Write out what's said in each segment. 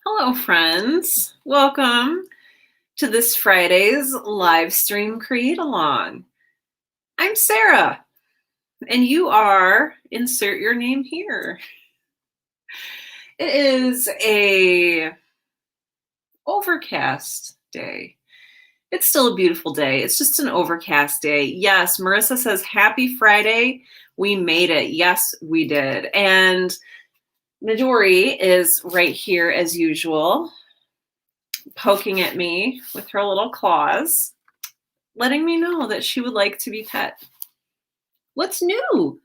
Hello, friends. Welcome to this Friday's live stream Create Along. I'm Sarah, and you are, insert your name here. It is a overcast day. It's still a beautiful day. It's just an overcast day. Yes, Marissa says, happy Friday. We made it. Yes, we did. And Midori is right here as usual, poking at me with her little claws, letting me know that she would like to be pet. What's new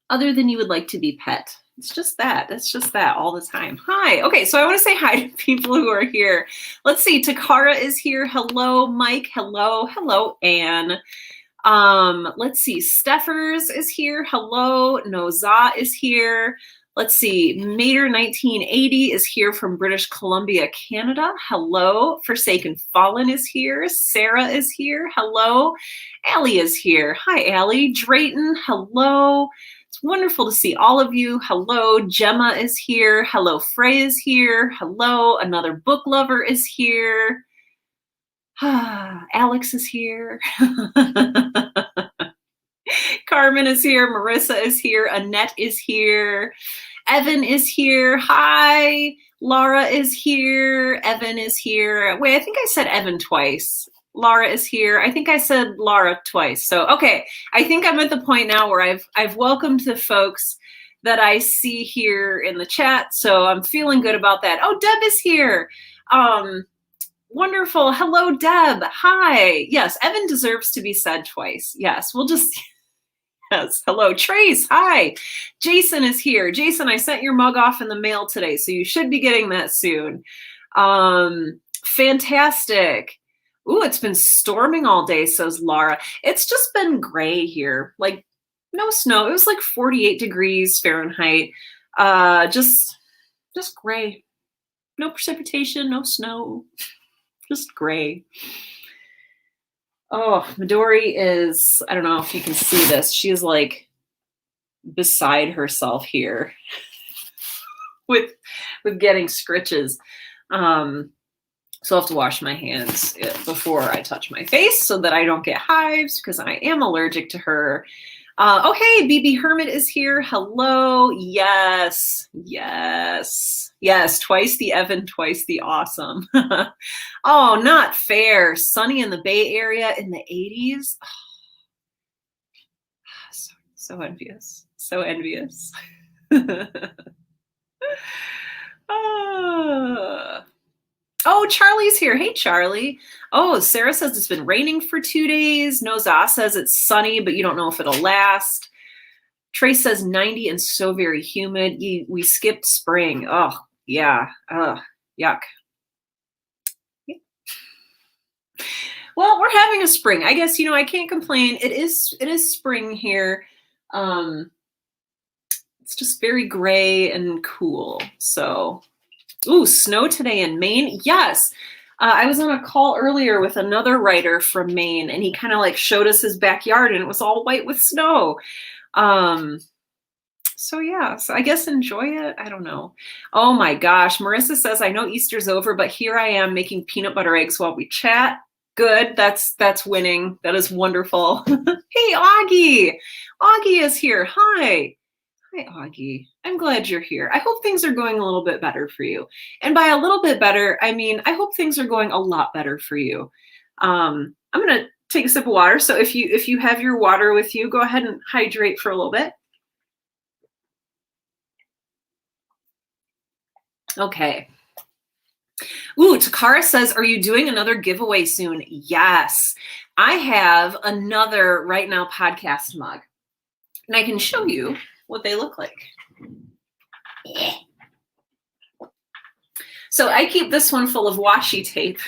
other than you would like to be pet? It's just that. It's just that all the time. Hi. Okay, so I want to say hi to people who are here. Let's see. Takara is here. Hello, Mike. Hello. Hello, Anne. Let's see. Steffers is here. Hello. Noza is here. Let's see, Mater 1980 is here from British Columbia, Canada. Hello. Forsaken Fallen is here. Sarah is here. Hello. Allie is here. Hi, Allie. Drayton, hello. It's wonderful to see all of you. Hello. Gemma is here. Hello. Frey is here. Hello. Another book lover is here. Alex is here. Carmen is here. Marissa is here. Annette is here. Evan is here. Hi. Laura is here. Evan is here. Wait, I think I said Evan twice. Laura is here. I think I said Laura twice. So, okay. I think I'm at the point now where I've welcomed the folks that I see here in the chat. So I'm feeling good about that. Oh, Deb is here. Wonderful. Hello, Deb. Hi. Yes, Evan deserves to be said twice. Yes, we'll just... Yes. Hello, Trace. Hi. Jason is here. Jason, I sent your mug off in the mail today, so you should be getting that soon. Fantastic. Ooh, it's been storming all day, says Laura. It's just been gray here. Like, no snow. It was like 48 degrees Fahrenheit. Just gray. No precipitation, no snow. Just gray. Oh, Midori is, I don't know if you can see this. She is like beside herself here with getting scritches. So I'll have to wash my hands before I touch my face so that I don't get hives because I am allergic to her. Oh, hey, BB Hermit is here. Hello. Yes. Yes. Yes. Twice the Evan, twice the awesome. Oh, not fair. Sunny in the Bay Area in the 80s. Oh, so envious. So envious. Oh, Charlie's here. Hey, Charlie. Oh, Sarah says it's been raining for 2 days. Noza says it's sunny, but you don't know if it'll last. Trace says 90 and so very humid. We skipped spring. Oh, yeah. Yuck. Yeah. Well, we're having a spring. I guess, I can't complain. It is spring here. It's just very gray and cool. So... Ooh, snow today in Maine. Yes. I was on a call earlier with another writer from Maine, and he kind of like showed us his backyard, and it was all white with snow. So yeah, so I guess enjoy it. I don't know. Oh my gosh. Marissa says, I know Easter's over, but here I am making peanut butter eggs while we chat. Good. That's winning. That is wonderful. Hey, Augie. Augie is here. Hi. Hi, Augie. I'm glad you're here. I hope things are going a little bit better for you. And by a little bit better, I mean, I hope things are going a lot better for you. I'm going to take a sip of water. So if you have your water with you, go ahead and hydrate for a little bit. Okay. Ooh, Takara says, are you doing another giveaway soon? Yes. I have another Right Now podcast mug. And I can show you what they look like. So I keep this one full of washi tape.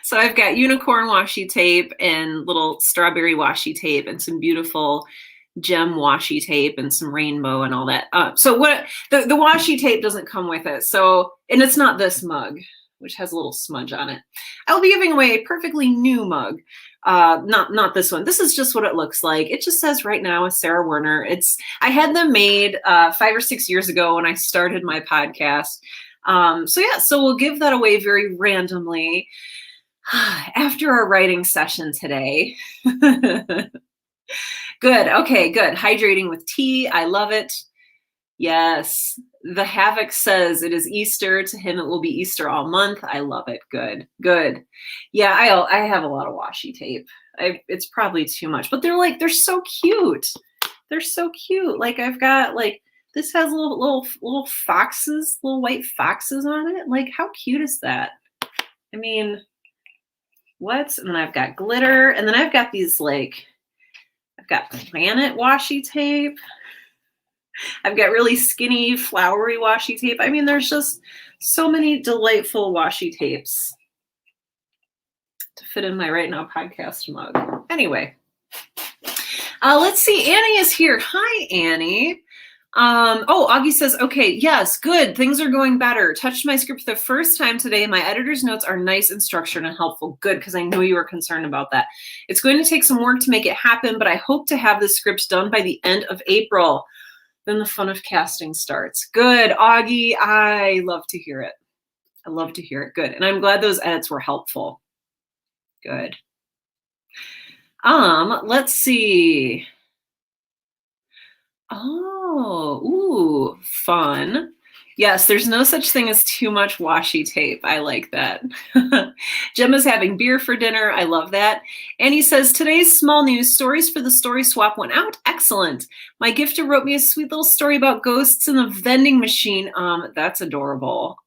So I've got unicorn washi tape and little strawberry washi tape and some beautiful gem washi tape and some rainbow and all that. So what the washi tape doesn't come with it. So, and it's not this mug, which has a little smudge on it. I'll be giving away a perfectly new mug. Not this one. This is just what it looks like. It just says Right Now with Sarah Werner. I had them made 5 or 6 years ago when I started my podcast. So yeah, so we'll give that away very randomly after our writing session today. Good. Okay, good. Hydrating with tea. I love it. Yes. The Havoc says it is Easter. To him, it will be Easter all month. I love it. Good. Good. Yeah, I have a lot of washi tape. It's probably too much, but they're so cute. They're so cute. Like I've got like this has little foxes, little white foxes on it. Like how cute is that? I mean, what? And then I've got glitter, and then I've got these like I've got planet washi tape. I've got really skinny, flowery washi tape. I mean, there's just so many delightful washi tapes to fit in my right now podcast mug. Anyway, let's see. Annie is here. Hi, Annie. Oh, Augie says, okay, yes, good. Things are going better. Touched my script for the first time today. My editor's notes are nice and structured and helpful. Good, because I know you were concerned about that. It's going to take some work to make it happen, but I hope to have the script done by the end of April. Then the fun of casting starts. Good, Augie. I love to hear it. I love to hear it. Good. And I'm glad those edits were helpful. Good. Let's see. Oh, ooh, fun. Yes, there's no such thing as too much washi tape. I like that. Gemma's having beer for dinner. I love that. And he says, today's small news stories for the story swap went out. Excellent. My gifter wrote me a sweet little story about ghosts in the vending machine. That's adorable.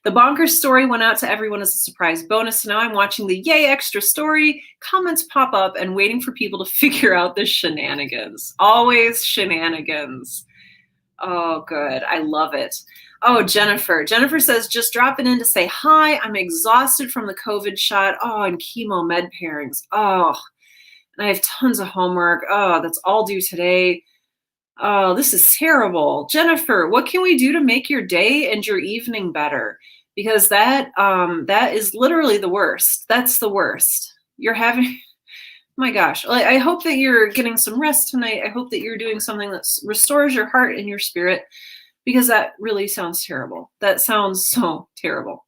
The bonkers story went out to everyone as a surprise bonus. Now I'm watching the yay extra story. Comments pop up and waiting for people to figure out the shenanigans. Always shenanigans. Oh, good. I love it. Oh, Jennifer. Jennifer says, just dropping in to say hi. I'm exhausted from the COVID shot. Oh, and chemo med pairings. Oh, and I have tons of homework. Oh, that's all due today. Oh, this is terrible. Jennifer, what can we do to make your day and your evening better? Because that is literally the worst. That's the worst. You're having... My gosh, I hope that you're getting some rest tonight. I hope that you're doing something that restores your heart and your spirit, because that really sounds terrible. That sounds so terrible.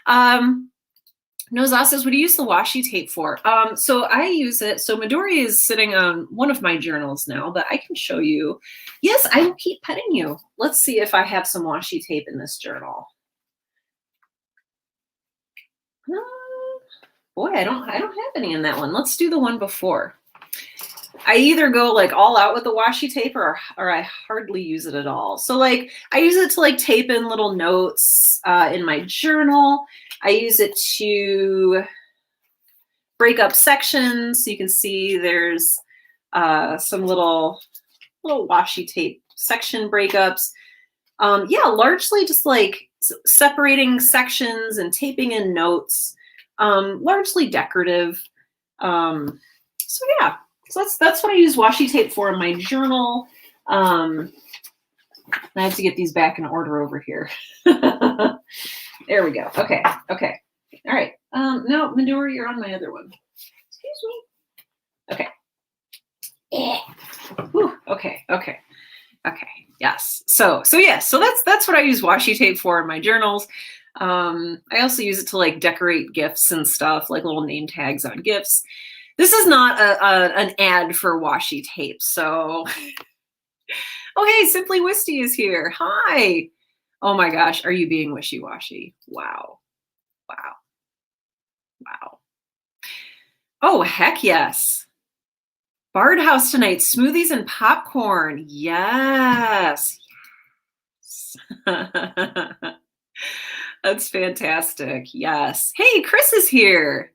Noza says, what do you use the washi tape for? So I use it. So Midori is sitting on one of my journals now, but I can show you. Yes, I will keep petting you. Let's see if I have some washi tape in this journal. Boy, I don't have any in that one. Let's do the one before. I either go like all out with the washi tape or I hardly use it at all. So like I use it to like tape in little notes in my journal. I use it to break up sections. So you can see there's some little washi tape section breakups. Yeah, largely just like separating sections and taping in notes. Largely decorative. So yeah, so that's what I use washi tape for in my journal. I have to get these back in order over here. There we go. Okay. All right. No, Midori, you're on my other one. Excuse me. Okay. Whew. Okay. Yes. So that's what I use washi tape for in my journals. I also use it to like decorate gifts and stuff, like little name tags on gifts. This is not an ad for washi tape. So, oh, hey, Simply Wisty is here. Hi. Oh my gosh. Are you being wishy-washy? Wow. Oh, heck yes. Bard House tonight. Smoothies and popcorn. Yes. That's fantastic. Yes. Hey, Chris is here.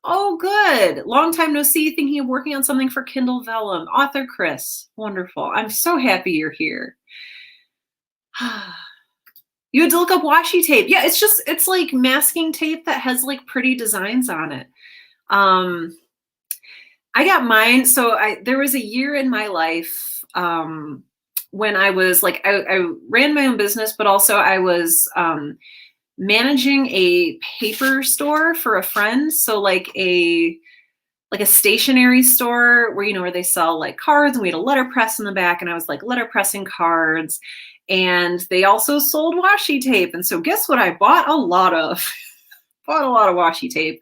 Oh, good. Long time no see. Thinking of working on something for Kindle Vellum. Author Chris. Wonderful. I'm so happy you're here. You had to look up washi tape. Yeah, it's like masking tape that has like pretty designs on it. I got mine. So there was a year in my life when I was like, I ran my own business, but also I was managing a paper store for a friend. So like a like a stationery store where, where they sell like cards, and we had a letterpress in the back, and I was like letterpressing cards, and they also sold washi tape. And so guess what? I bought a lot of washi tape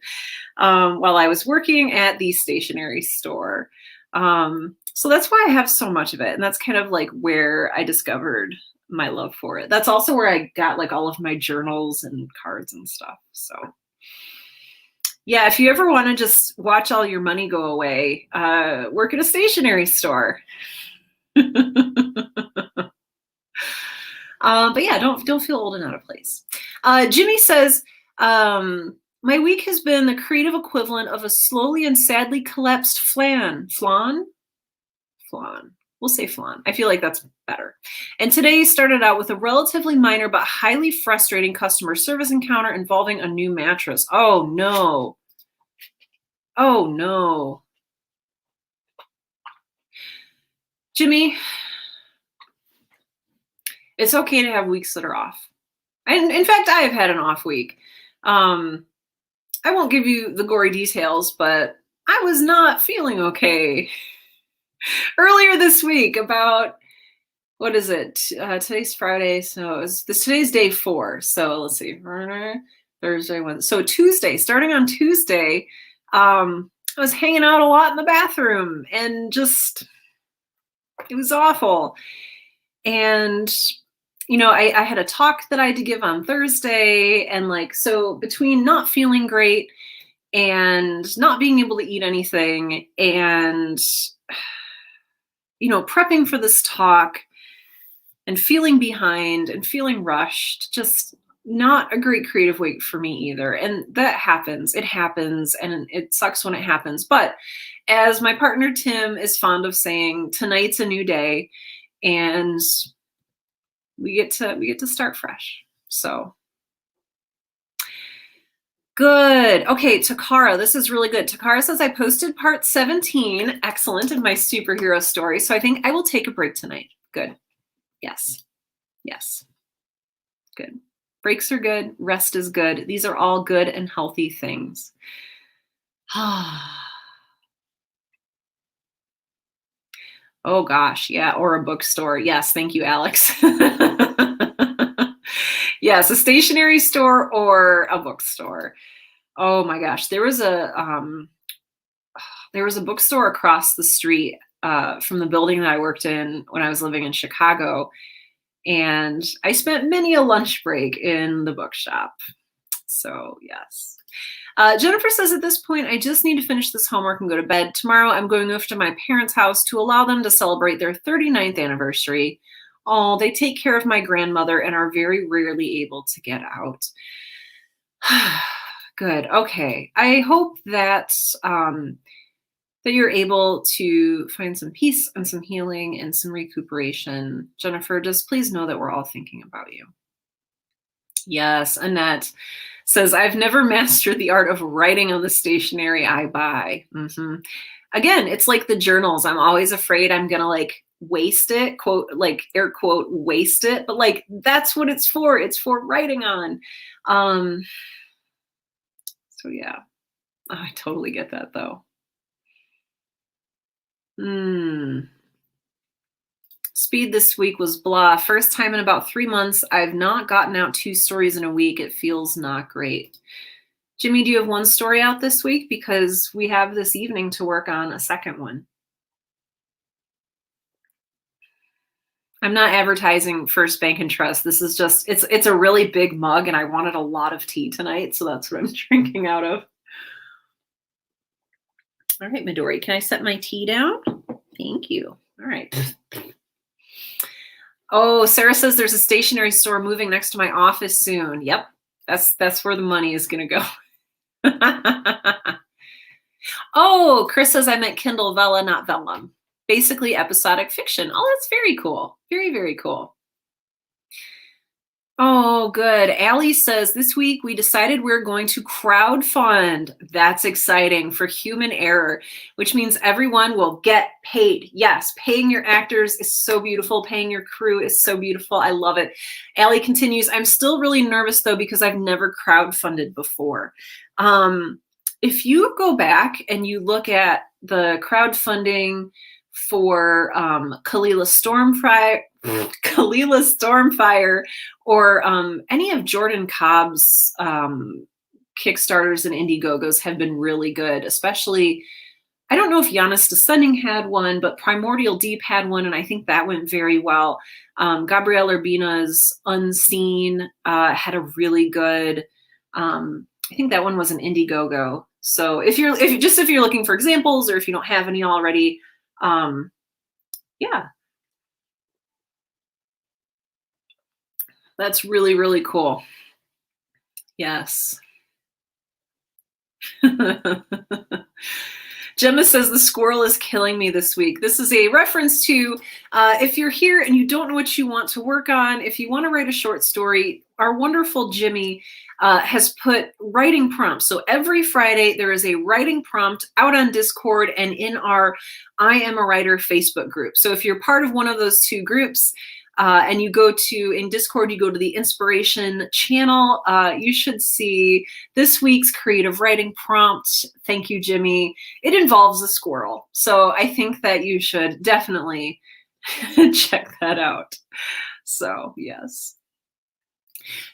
while I was working at the stationery store. So that's why I have so much of it. And that's kind of like where I discovered my love for it. That's also where I got like all of my journals and cards and stuff. So yeah, if you ever want to just watch all your money go away, work at a stationery store. But yeah, don't feel old and out of place. Jimmy says, my week has been the creative equivalent of a slowly and sadly collapsed flan. Flan? We'll say flan. I feel like that's better. And today started out with a relatively minor but highly frustrating customer service encounter involving a new mattress. Oh no. Oh no. Jimmy, it's okay to have weeks that are off. And in fact, I have had an off week. I won't give you the gory details, but I was not feeling okay earlier this week about, what is it? Today's Friday, so today's day 4. So let's see, Thursday, Wednesday. So Tuesday, starting on Tuesday, I was hanging out a lot in the bathroom, and just, it was awful. And I had a talk that I had to give on Thursday, and like, so between not feeling great and not being able to eat anything and prepping for this talk and feeling behind and feeling rushed, just not a great creative week for me either. And that happens. It happens, and it sucks when it happens. But as my partner Tim is fond of saying, tonight's a new day, and we get to start fresh. So good. Okay, Takara, this is really good. Takara says, I posted part 17, excellent, in my superhero story. So I think I will take a break tonight. Good. Yes. Good. Breaks are good. Rest is good. These are all good and healthy things. Oh gosh, yeah, or a bookstore. Yes, thank you, Alex. Yes, a stationery store or a bookstore. Oh my gosh, there was a bookstore across the street from the building that I worked in when I was living in Chicago, and I spent many a lunch break in the bookshop. So yes. Jennifer says, at this point, I just need to finish this homework and go to bed. Tomorrow, I'm going over to my parents' house to allow them to celebrate their 39th anniversary. Oh, they take care of my grandmother and are very rarely able to get out. Good. Okay. I hope that that you're able to find some peace and some healing and some recuperation. Jennifer, just please know that we're all thinking about you. Yes, Annette says, I've never mastered the art of writing on the stationery I buy. Again, it's like the journals. I'm always afraid I'm going to like waste it, quote, like air quote, waste it. But like, that's what it's for. It's for writing on. So yeah, I totally get that though. Speed this week was blah. First time in about 3 months, I've not gotten out 2 stories in a week. It feels not great. Jimmy, do you have 1 story out this week? Because we have this evening to work on a second one. I'm not advertising First Bank and Trust. This is just, it's a really big mug, and I wanted a lot of tea tonight, so that's what I'm drinking out of. All right, Midori, can I set my tea down? Thank you. All right. Oh, Sarah says there's a stationery store moving next to my office soon. Yep, that's where the money is going to go. Oh, Chris says I meant Kindle Vella, not vellum. Basically episodic fiction. Oh, that's very cool. Very, very cool. Oh, good. Allie says, this week we decided we're going to crowdfund. That's exciting, for human error, which means everyone will get paid. Yes, paying your actors is so beautiful. Paying your crew is so beautiful. I love it. Allie continues, I'm still really nervous though, because I've never crowdfunded before. if you go back and you look at the crowdfunding for Kalila Stormfire, or any of Jordan Cobb's Kickstarters and Indiegogos have been really good, especially, I don't know if Giannis Descending had one, but Primordial Deep had one, and I think that went very well. Gabrielle Urbina's Unseen had a really good, I think that one was an Indiegogo. So if you're looking for examples, or if you don't have any already, yeah, that's really, really cool. Yes. Gemma says the squirrel is killing me this week. This is a reference to if you're here and you don't know what you want to work on, if you want to write a short story, our wonderful Jimmy has put writing prompts. So every Friday there is a writing prompt out on Discord and in our I Am a Writer Facebook group. So if you're part of one of those two groups, and you go to, in Discord, you go to the inspiration channel, you should see this week's creative writing prompt. Thank you, Jimmy. It involves a squirrel. So I think that you should definitely check that out. So yes.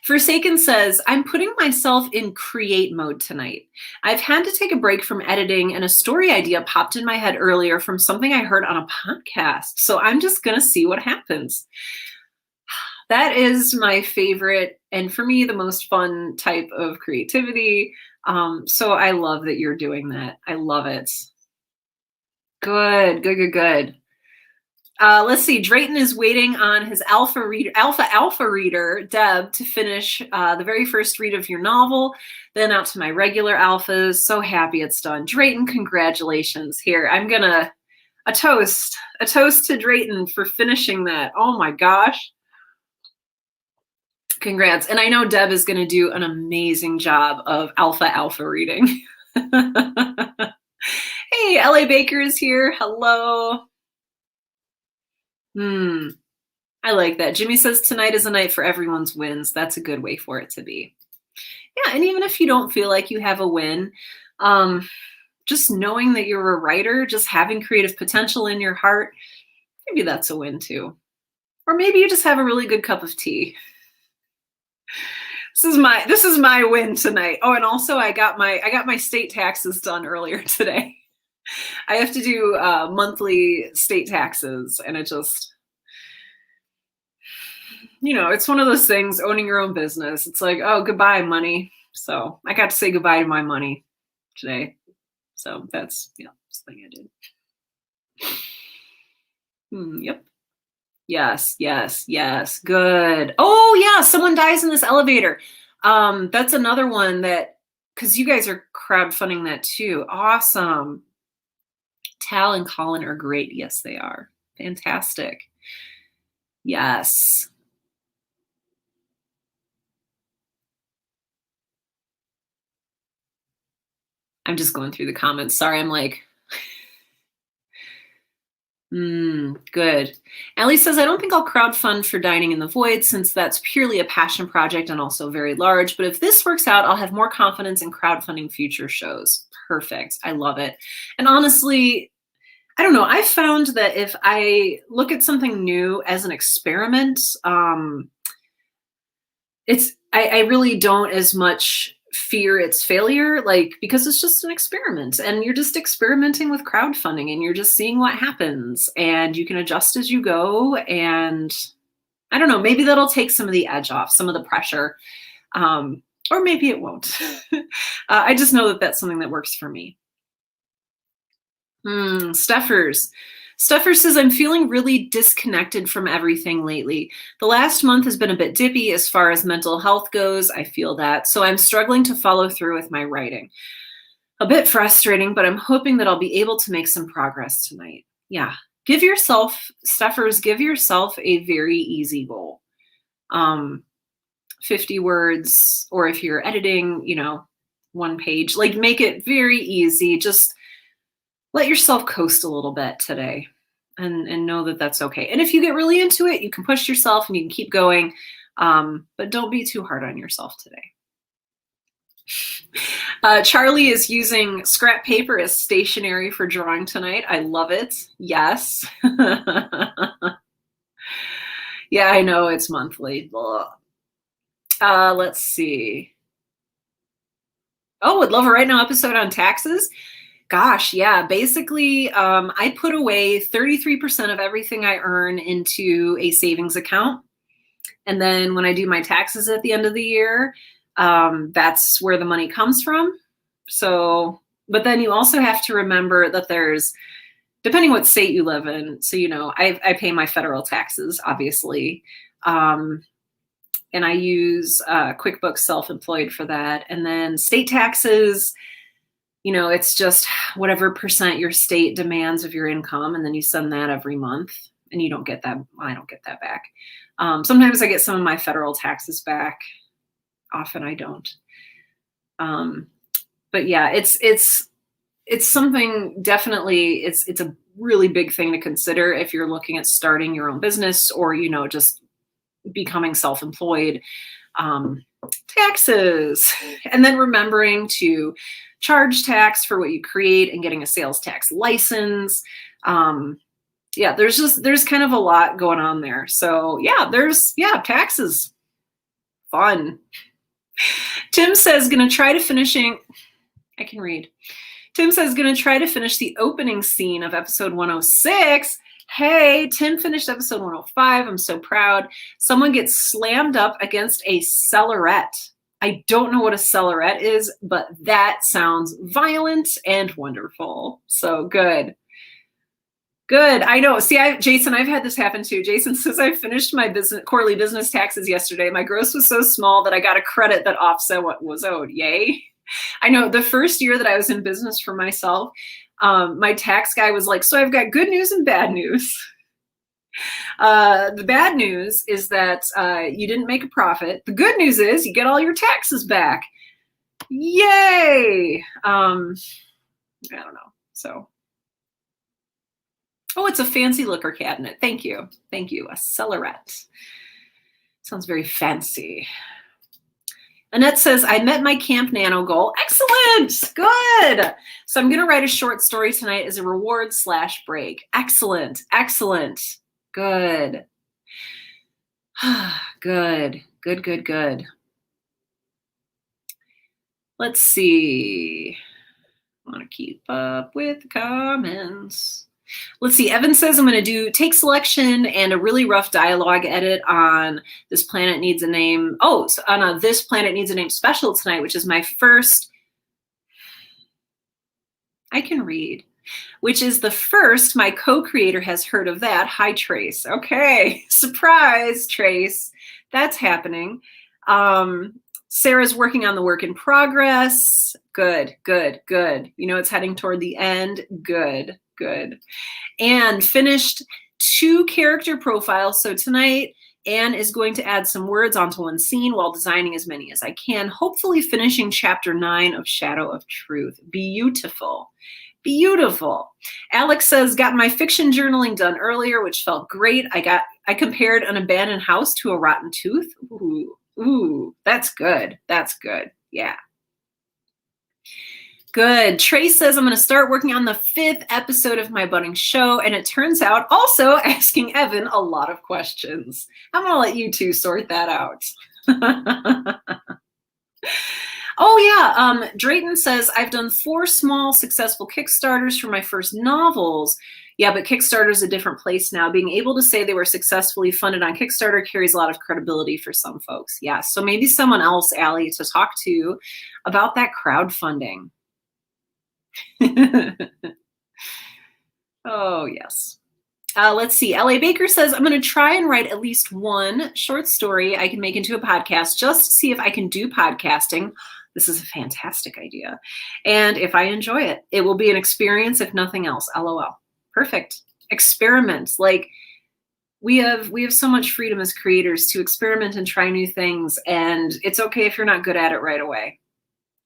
Forsaken says, I'm putting myself in create mode tonight. I've had to take a break from editing, and a story idea popped in my head earlier from something I heard on a podcast. So I'm just going to see what happens. That is my favorite, and for me, the most fun type of creativity. So I love that you're doing that. I love it. Good, good, good, good. Let's see. Drayton is waiting on his alpha reader, Deb, to finish the very first read of your novel, then out to my regular alphas. So happy it's done. Drayton, congratulations. Here, I'm gonna a toast to Drayton for finishing that. Oh my gosh. Congrats. And I know Deb is going to do an amazing job of alpha reading. Hey, LA Baker is here. Hello. I like that. Jimmy says tonight is a night for everyone's wins. That's a good way for it to be. Yeah, and even if you don't feel like you have a win, just knowing that you're a writer, just having creative potential in your heart, maybe that's a win too. Or maybe you just have a really good cup of tea. This is my win tonight. Oh, and also I got my state taxes done earlier today. I have to do monthly state taxes, and it just, it's one of those things, owning your own business. It's like, oh, goodbye, money. So I got to say goodbye to my money today. So that's, something I did. Yep. Yes. Good. Oh, yeah. Someone dies in this elevator. That's another one because you guys are crowdfunding that too. Awesome. Tal and Colin are great. Yes, they are. Fantastic. Yes. I'm just going through the comments. Sorry, I'm like, good. Ellie says, I don't think I'll crowdfund for Dining in the Void since that's purely a passion project and also very large. But if this works out, I'll have more confidence in crowdfunding future shows. Perfect. I love it. And honestly, I don't know. I found that if I look at something new as an experiment, I really don't as much fear its failure, because it's just an experiment and you're just experimenting with crowdfunding and you're just seeing what happens and you can adjust as you go. And I don't know, maybe that'll take some of the edge off, some of the pressure, or maybe it won't. I just know that that's something that works for me. Steffers says, I'm feeling really disconnected from everything lately. The last month has been a bit dippy as far as mental health goes. I feel that. So I'm struggling to follow through with my writing. A bit frustrating, but I'm hoping that I'll be able to make some progress tonight. Yeah. Steffers, give yourself a very easy goal. 50 words, or if you're editing, 1 page, make it very easy. Just let yourself coast a little bit today and know that that's okay. And if you get really into it, you can push yourself and you can keep going. But don't be too hard on yourself today. Charlie is using scrap paper as stationery for drawing tonight. I love it. Yes. Yeah, I know it's monthly. Let's see. Oh, would love a Right Now episode on taxes. Gosh, yeah. Basically, I put away 33% of everything I earn into a savings account. And then when I do my taxes at the end of the year, that's where the money comes from. So, but then you also have to remember that there's, depending what state you live in. So, I pay my federal taxes, obviously. And I use QuickBooks Self-Employed for that. And then state taxes, it's just whatever percent your state demands of your income. And then you send that every month and you don't get that. I don't get that back. Sometimes I get some of my federal taxes back. Often I don't. But yeah, it's something definitely, it's a really big thing to consider if you're looking at starting your own business or, just becoming self-employed. Taxes, and then remembering to charge tax for what you create and getting a sales tax license. Yeah, there's kind of a lot going on there. So yeah, taxes. Fun. Tim says, gonna try to finishing, I can read. Tim says, gonna try to finish the opening scene of episode 106. Hey, Tim finished episode 105. I'm so proud. Someone gets slammed up against a cellarette. I don't know what a cellarette is, but that sounds violent and wonderful. So good. Good. I know. See, Jason, I've had this happen too. Jason says I finished my quarterly business taxes yesterday. My gross was so small that I got a credit that offset what was owed. Yay. I know the first year that I was in business for myself, my tax guy was like, so I've got good news and bad news. The bad news is that you didn't make a profit. The good news is you get all your taxes back. Yay. I don't know. So, oh, it's a fancy liquor cabinet. Thank you. Thank you. A cellarette. Sounds very fancy. Annette says, I met my Camp Nano goal. Excellent. Good. So I'm going to write a short story tonight as a reward/break. Excellent. Excellent. Good. Good. Good, good, good. Let's see. I want to keep up with the comments. Let's see. Evan says I'm going to do take selection and a really rough dialogue edit on This Planet Needs a Name. Oh, so on a This Planet Needs a Name special tonight, which is my first. I can read. Which is the first my co-creator has heard of that. Hi, Trace. Okay. Surprise, Trace. That's happening. Sarah's working on the work in progress. Good, good, good. It's heading toward the end. Good, good. And finished 2 character profiles. So tonight, Anne is going to add some words onto one scene while designing as many as I can, hopefully finishing chapter 9 of Shadow of Truth. Beautiful. Beautiful. Alex says, got my fiction journaling done earlier, which felt great. I compared an abandoned house to a rotten tooth. Ooh, that's good. That's good. Yeah. Good. Trace says, I'm going to start working on the 5th episode of my budding show. And it turns out also asking Evan a lot of questions. I'm going to let you two sort that out. Oh, yeah. Drayton says, I've done 4 small successful Kickstarters for my first novels. Yeah, but Kickstarter is a different place now. Being able to say they were successfully funded on Kickstarter carries a lot of credibility for some folks. Yeah, so maybe someone else, Allie, to talk to about that crowdfunding. Oh, yes. Let's see. L.A. Baker says, I'm going to try and write at least 1 short story I can make into a podcast just to see if I can do podcasting. This is a fantastic idea. And if I enjoy it, it will be an experience, if nothing else. LOL. Perfect. Experiments. Like we have so much freedom as creators to experiment and try new things. And it's okay if you're not good at it right away.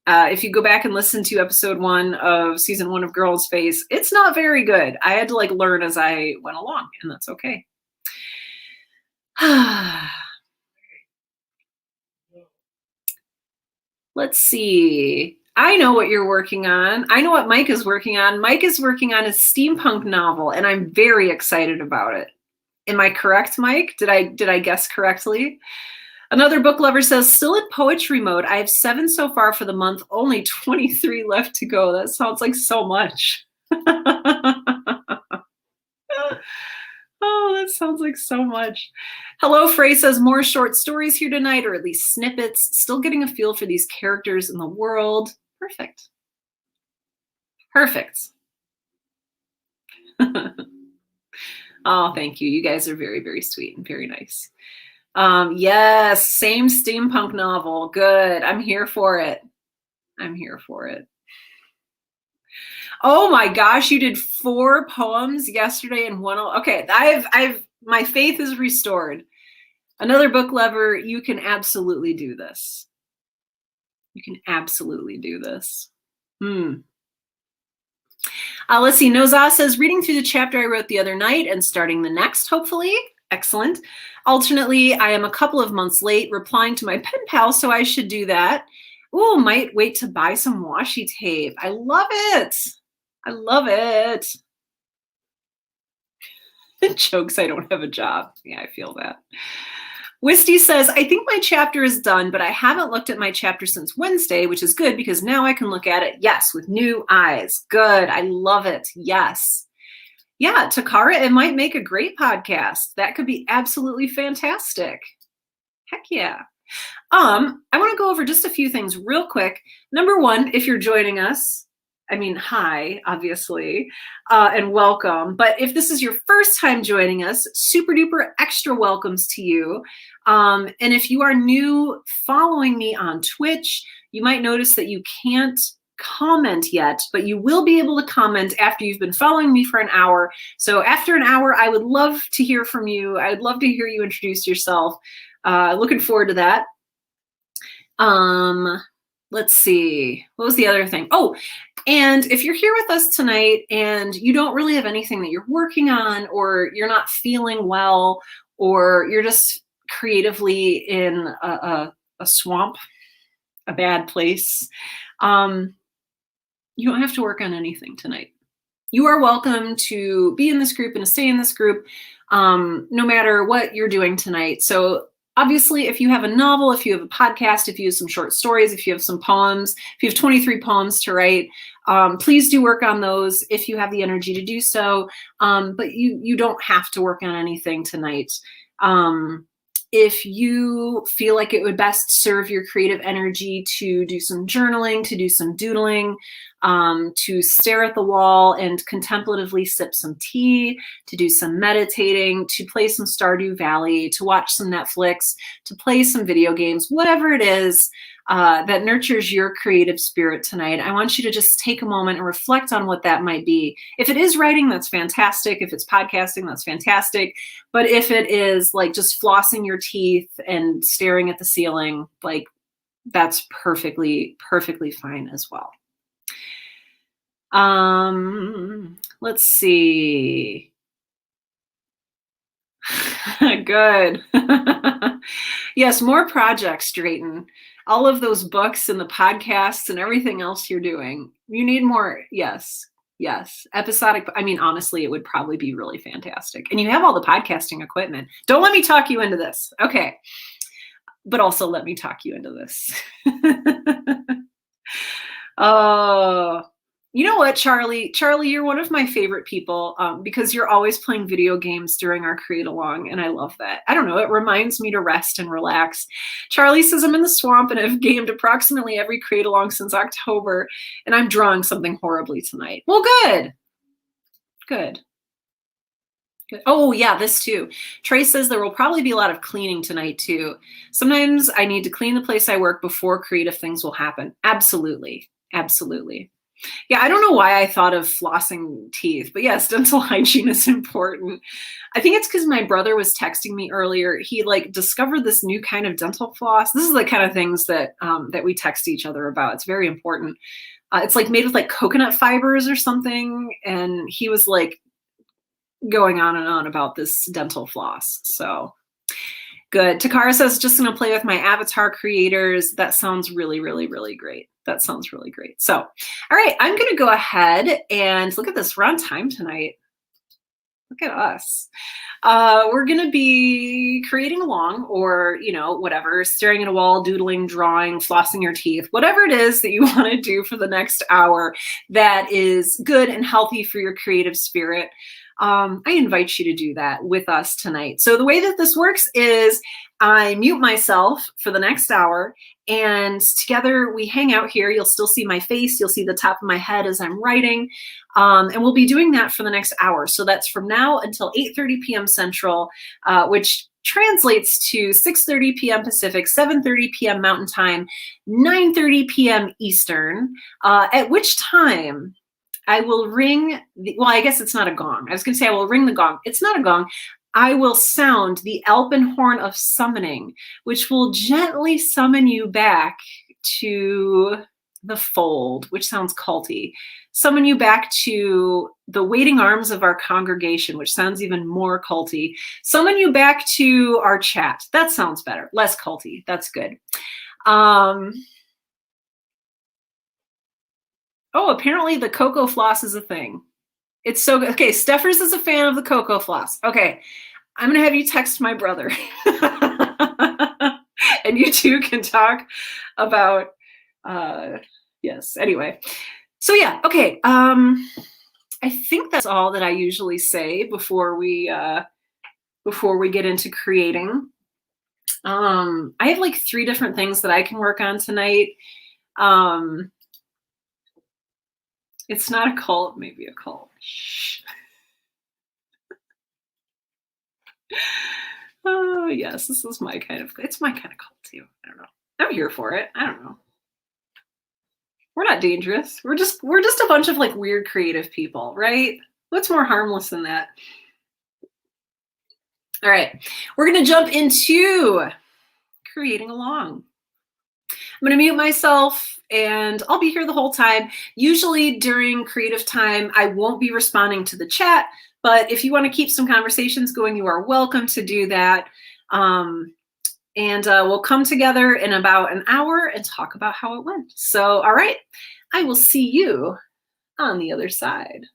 If you go back and listen to episode 1 of season 1 of Girl in Space, it's not very good. I had to learn as I went along, and that's okay. Let's see. I know what you're working on. I know what Mike is working on. Mike is working on a steampunk novel, and I'm very excited about it. Am I correct, Mike? Did I guess correctly? Another book lover says, still in poetry mode. I have 7 so far for the month, only 23 left to go. That sounds like so much. Oh, that sounds like so much. Hello, Frey says, more short stories here tonight, or at least snippets. Still getting a feel for these characters in the world. Perfect. Perfect. Oh, thank you. You guys are very, very sweet and very nice. Yes, same steampunk novel. Good. I'm here for it. I'm here for it. Oh my gosh, you did 4 poems yesterday and one. Okay, my faith is restored. Another book lover, you can absolutely do this. You can absolutely do this. Let's see. Noza says, reading through the chapter I wrote the other night and starting the next, hopefully. Excellent. Alternately, I am a couple of months late replying to my pen pal, so I should do that. Ooh, might wait to buy some washi tape. I love it. I love it. Jokes, I don't have a job. Yeah, I feel that. Wisty says, I think my chapter is done, but I haven't looked at my chapter since Wednesday, which is good because now I can look at it, yes, with new eyes. Good. I love it. Yes. Yeah, Takara, it might make a great podcast. That could be absolutely fantastic. Heck yeah. I want to go over just a few things real quick. Number one, if you're joining us, I mean, hi, obviously, and welcome. But if this is your first time joining us, super duper extra welcomes to you. And if you are new following me on Twitch, you might notice that you can't comment yet, but you will be able to comment after you've been following me for an hour. So after an hour, I would love to hear from you. I'd love to hear you introduce yourself. Looking forward to that. Let's see. What was the other thing? Oh, and if you're here with us tonight and you don't really have anything that you're working on, or you're not feeling well, or you're just creatively in a swamp, a bad place, you don't have to work on anything tonight. You are welcome to be in this group and to stay in this group, no matter what you're doing tonight. So obviously, if you have a novel, if you have a podcast, if you have some short stories, if you have some poems, if you have 23 poems to write, please do work on those if you have the energy to do so. But you don't have to work on anything tonight. If you feel like it would best serve your creative energy to do some journaling, to do some doodling, to stare at the wall and contemplatively sip some tea, to do some meditating, to play some Stardew Valley, to watch some Netflix, to play some video games, whatever it is that nurtures your creative spirit tonight, I want you to just take a moment and reflect on what that might be. If it is writing, that's fantastic. If it's podcasting, that's fantastic. But if it is like just flossing your teeth and staring at the ceiling, like that's perfectly fine as well. Let's see. Good. Yes, more projects, Drayton. All of those books and the podcasts and everything else you're doing. You need more. Yes. Episodic. I mean, honestly, it would probably be really fantastic. And you have all the podcasting equipment. Don't let me talk you into this. Okay. But also let me talk you into this. Oh. You know what, Charlie? Charlie, you're one of my favorite people because you're always playing video games during our create along, and I love that. I don't know, it reminds me to rest and relax. Charlie says, I'm in the swamp and I've gamed approximately every create along since October, and I'm drawing something horribly tonight. Well, good. Oh, yeah, this too. Trey says there will probably be a lot of cleaning tonight too. Sometimes I need to clean the place I work before creative things will happen. Absolutely. Yeah, I don't know why I thought of flossing teeth, but yes, dental hygiene is important. I think it's because my brother was texting me earlier. He discovered this new kind of dental floss. This is the kind of things that that we text each other about. It's very important. It's made with coconut fibers or something, and he was going on and on about this dental floss. So Good. Takara says, just going to play with my avatar creators. That sounds really, really, really great. That sounds really great. So, all right, I'm going to go ahead and look at this. We're on time tonight. Look at us. We're going to be creating along, or, you know, whatever, staring at a wall, doodling, drawing, flossing your teeth, whatever it is that you want to do for the next hour that is good and healthy for your creative spirit. I invite you to do that with us tonight. So the way that this works is I mute myself for the next hour, and together we hang out here. You'll still see my face. You'll see the top of my head as I'm writing. And we'll be doing that for the next hour. So that's from now until 8:30 p.m. Central, which translates to 6:30 p.m. Pacific, 7:30 p.m. Mountain Time, 9:30 p.m. Eastern, at which time I will ring well, I guess it's not a gong. I was going to say I will ring the gong. It's not a gong. I will sound the Alpenhorn of summoning, which will gently summon you back to the fold, which sounds culty. Summon you back to the waiting arms of our congregation, which sounds even more culty. Summon you back to our chat. That sounds better. Less culty. That's good. Oh, apparently the cocoa floss is a thing. It's so good. Okay, Steffers is a fan of the cocoa floss. Okay, I'm going to have you text my brother. And you two can talk about, yes, anyway. So yeah, okay. I think that's all that I usually say before we get into creating. I have like 3 different things that I can work on tonight. It's not a cult, maybe a cult. Shh. Oh yes, this is my kind of. It's my kind of cult too. I don't know. I'm here for it. I don't know. We're not dangerous. We're just a bunch of like weird creative people, right? What's more harmless than that? All right, we're gonna jump into creating along. I'm gonna mute myself and I'll be here the whole time. Usually during creative time, I won't be responding to the chat, but if you want to keep some conversations going, you are welcome to do that. And we'll come together in about an hour and talk about how it went. So, all right, I will see you on the other side.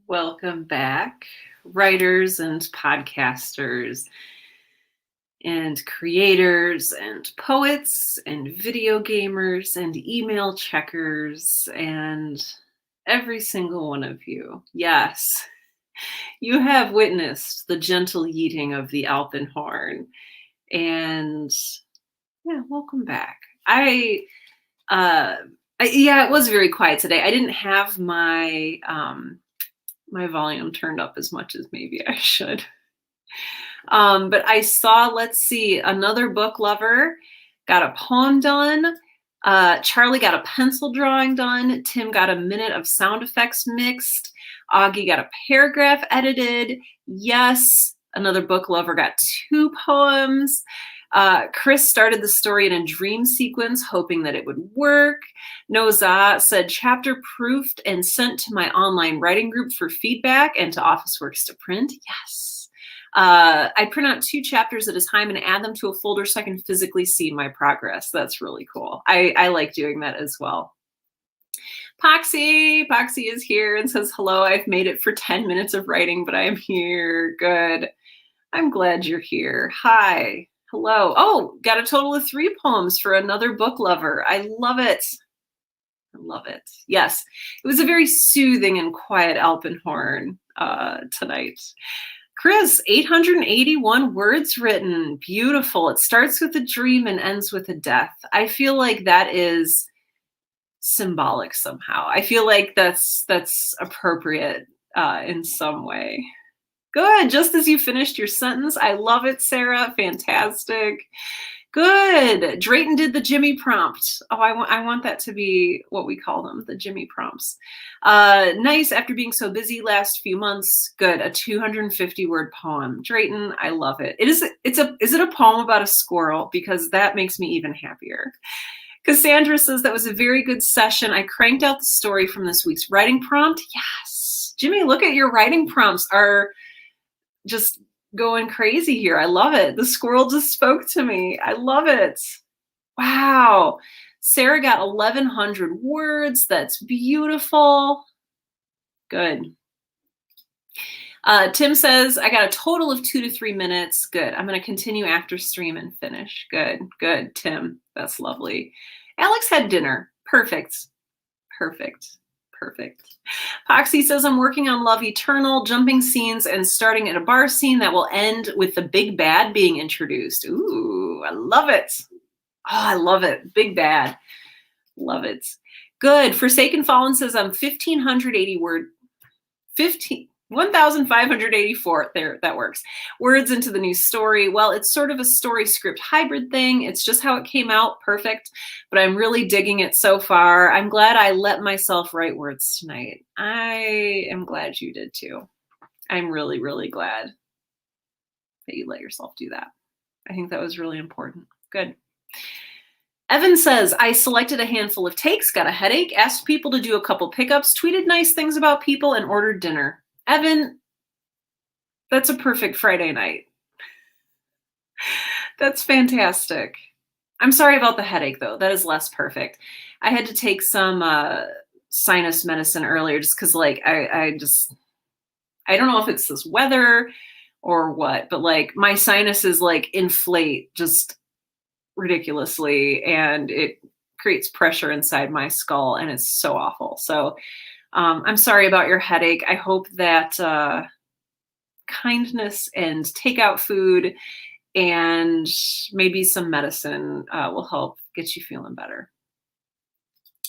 Welcome back, writers and podcasters and creators and poets and video gamers and email checkers and every single one of you. Yes, you have witnessed the gentle yeeting of the Alpenhorn. And yeah, welcome back. Yeah, it was very quiet today. I didn't have my my volume turned up as much as maybe I should. But I saw, let's see, another book lover got a poem done. Charlie got a pencil drawing done. Tim got a minute of sound effects mixed. Augie got a paragraph edited. Yes, another book lover got 2 poems. Chris started the story in a dream sequence, hoping that it would work. Noza said chapter proofed and sent to my online writing group for feedback and to Officeworks to print. Yes. I print out 2 chapters at a time and add them to a folder so I can physically see my progress. That's really cool. I like doing that as well. Poxy is here and says, hello, I've made it for 10 minutes of writing, but I am here. Good. I'm glad you're here. Hi. Hello. Oh, got a total of 3 poems for another book lover. I love it. I love it. Yes, it was a very soothing and quiet Alpenhorn tonight. Chris, 881 words written. Beautiful. It starts with a dream and ends with a death. I feel like that is symbolic somehow. I feel like that's appropriate in some way. Good. Just as you finished your sentence. I love it, Sarah. Fantastic. Good. Drayton did the Jimmy prompt. Oh, I want that to be what we call them, the Jimmy prompts. Nice. After being so busy last few months. Good. A 250-word poem. Drayton, I love it. Is it a poem about a squirrel? Because that makes me even happier. Cassandra says that was a very good session. I cranked out the story from this week's writing prompt. Yes. Jimmy, look at your writing prompts are just going crazy here. I love it. The squirrel just spoke to me. I love it. Wow. Sarah got 1,100 words. That's beautiful. Good. Tim says, I got a total of 2 to 3 minutes. Good. I'm going to continue after stream and finish. Good. Good, Tim. That's lovely. Alex had dinner. Perfect. Perfect. Perfect. Poxy says, I'm working on Love Eternal, jumping scenes and starting at a bar scene that will end with the big bad being introduced. Ooh, I love it. Oh, I love it. Big bad. Love it. Good. Forsaken Fallen says, I'm 1,584. There, that works. Words into the new story. Well, it's sort of a story script hybrid thing. It's just how it came out. Perfect. But I'm really digging it so far. I'm glad I let myself write words tonight. I am glad you did too. I'm really, really glad that you let yourself do that. I think that was really important. Good. Evan says, I selected a handful of takes, got a headache, asked people to do a couple pickups, tweeted nice things about people, and ordered dinner. Evan, that's a perfect Friday night. That's fantastic. I'm sorry about the headache, though. That is less perfect. I had to take some sinus medicine earlier just because, like, I don't know if it's this weather or what, but, like, my sinuses, like, inflate just ridiculously, and it creates pressure inside my skull, and it's so awful. So I'm sorry about your headache. I hope that kindness and takeout food and maybe some medicine will help get you feeling better.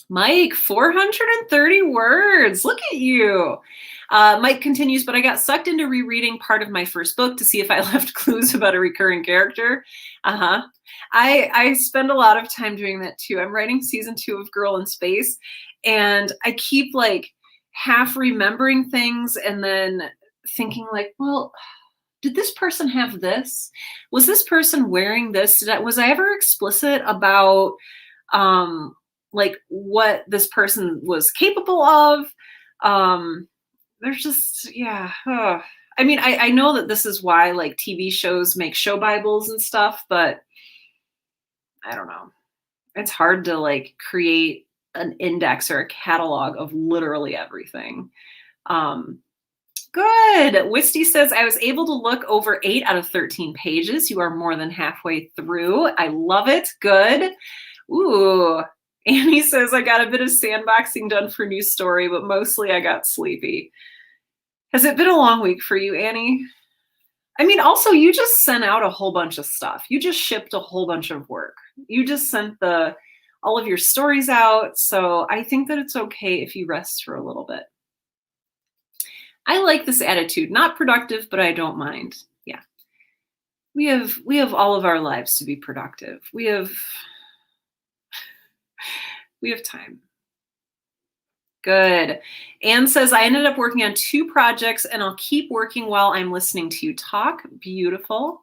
Mike, 430 words. Look at you. Mike continues, but I got sucked into rereading part of my first book to see if I left clues about a recurring character. I spend a lot of time doing that too. I'm writing season 2 of Girl in Space, and I keep like half remembering things and then thinking like, well, did this person have this? Was this person wearing this? Was I ever explicit about like what this person was capable of? There's just, yeah. I mean, I know that this is why like TV shows make show Bibles and stuff, but I don't know. It's hard to like create an index or a catalog of literally everything. Good. Wisty says, I was able to look over 8 out of 13 pages. You are more than halfway through. I love it. Good. Ooh. Annie says, I got a bit of sandboxing done for new story, but mostly I got sleepy. Has it been a long week for you, Annie? I mean, also, you just sent out a whole bunch of stuff. You just shipped a whole bunch of work. You just sent all of your stories out. So I think that it's okay if you rest for a little bit. I like this attitude. Not productive, but I don't mind. Yeah. We have all of our lives to be productive. We have time. Good. Anne says, I ended up working on 2 projects and I'll keep working while I'm listening to you talk. Beautiful.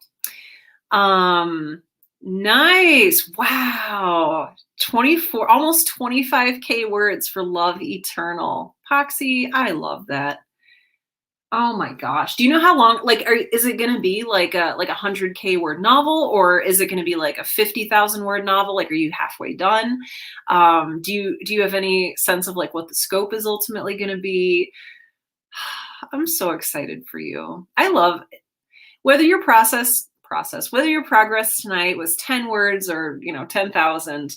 Nice. Wow. 24, almost 25K words for Love Eternal. Poxy, I love that. Oh my gosh. Do you know how long, like, is it going to be like a 100K word novel, or is it going to be like a 50,000 word novel? Like, are you halfway done? Do you have any sense of like what the scope is ultimately going to be? I'm so excited for you. I love whether your whether your progress tonight was 10 words or, 10,000.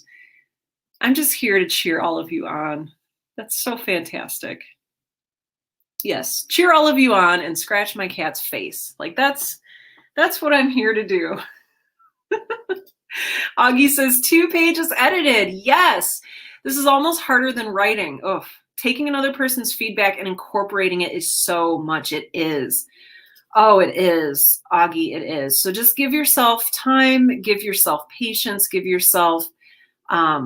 I'm just here to cheer all of you on. That's so fantastic. Yes, cheer all of you on and scratch my cat's face. Like that's what I'm here to do. Augie says 2 pages edited. Yes, this is almost harder than writing. Ugh. Taking another person's feedback and incorporating it is so much. It is. Oh, it is, Augie, it is. So just give yourself time, give yourself patience, give yourself, I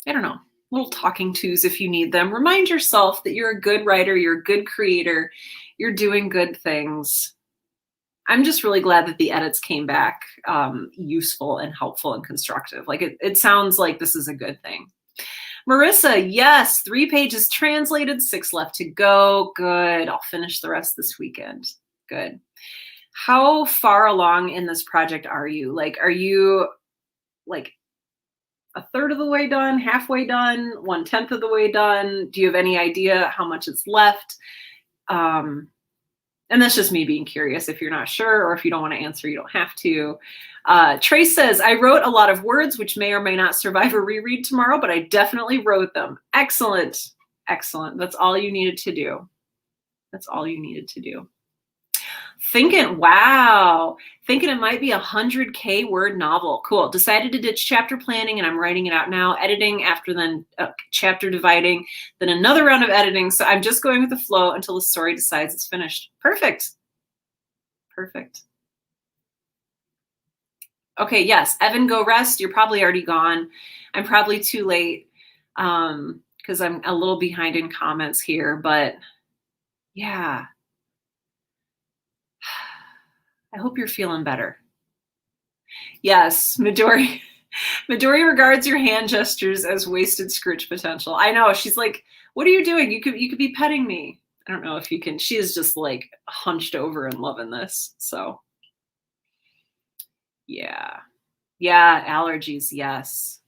don't know, little talking tos if you need them. Remind yourself that you're a good writer, you're a good creator, you're doing good things. I'm just really glad that the edits came back useful and helpful and constructive. Like it sounds like this is a good thing. Marissa, yes, 3 pages translated, 6 left to go. Good. I'll finish the rest this weekend. Good. How far along in this project are you? Like, are you like a third of the way done, halfway done, 1/10 of the way done? Do you have any idea how much is left? And that's just me being curious. If you're not sure, or if you don't want to answer, you don't have to. Trace says, I wrote a lot of words, which may or may not survive a reread tomorrow, but I definitely wrote them. Excellent. Excellent. That's all you needed to do. That's all you needed to do. Wow. Thinking it might be a 100K word novel. Cool. Decided to ditch chapter planning and I'm writing it out now. Editing after then chapter dividing, then another round of editing. So I'm just going with the flow until the story decides it's finished. Perfect. Perfect. Okay, yes. Evan, go rest. You're probably already gone. I'm probably too late because I'm a little behind in comments here, but yeah. I hope you're feeling better. Yes, Midori. Midori regards your hand gestures as wasted Scrooge potential. I know. She's like, what are you doing? You could be petting me. I don't know if you can. She is just like hunched over and loving this. So yeah. Yeah, allergies, yes.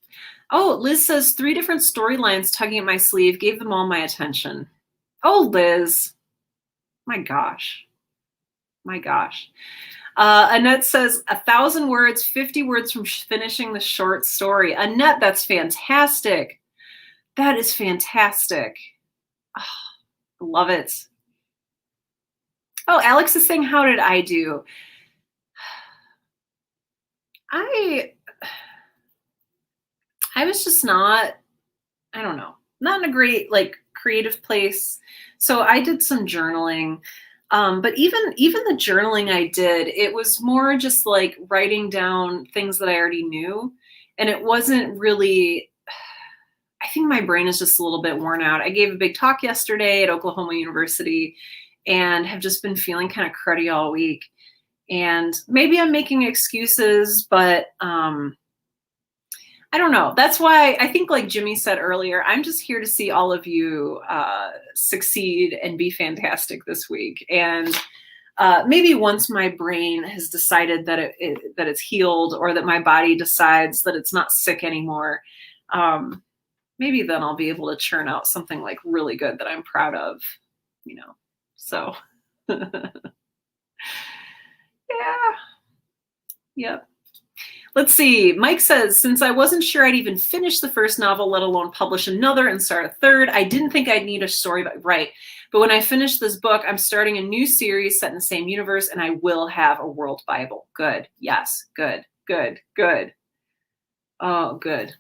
Oh, Liz says 3 different storylines tugging at my sleeve, gave them all my attention. Oh, Liz. My gosh. My gosh. Annette says 1,000 words, 50 words from finishing the short story. Annette, that's fantastic. That is fantastic. Oh, love it. Oh, Alex is saying, how did I do? I was just not, I don't know, not in a great like creative place. So I did some journaling. But even the journaling I did, it was more just like writing down things that I already knew. And it wasn't really, I think my brain is just a little bit worn out. I gave a big talk yesterday at Oklahoma University and have just been feeling kind of cruddy all week. And maybe I'm making excuses, but I don't know. That's why I think, like Jimmy said earlier, I'm just here to see all of you succeed and be fantastic this week. And maybe once my brain has decided that that it's healed, or that my body decides that it's not sick anymore, maybe then I'll be able to churn out something like really good that I'm proud of, you know. So yeah. Yep. Let's see. Mike says, since I wasn't sure I'd even finish the first novel, let alone publish another and start a third, I didn't think I'd need a story right. But when I finish this book, I'm starting a new series set in the same universe, and I will have a world Bible. Good. Yes. Good. Good. Good. Oh, good.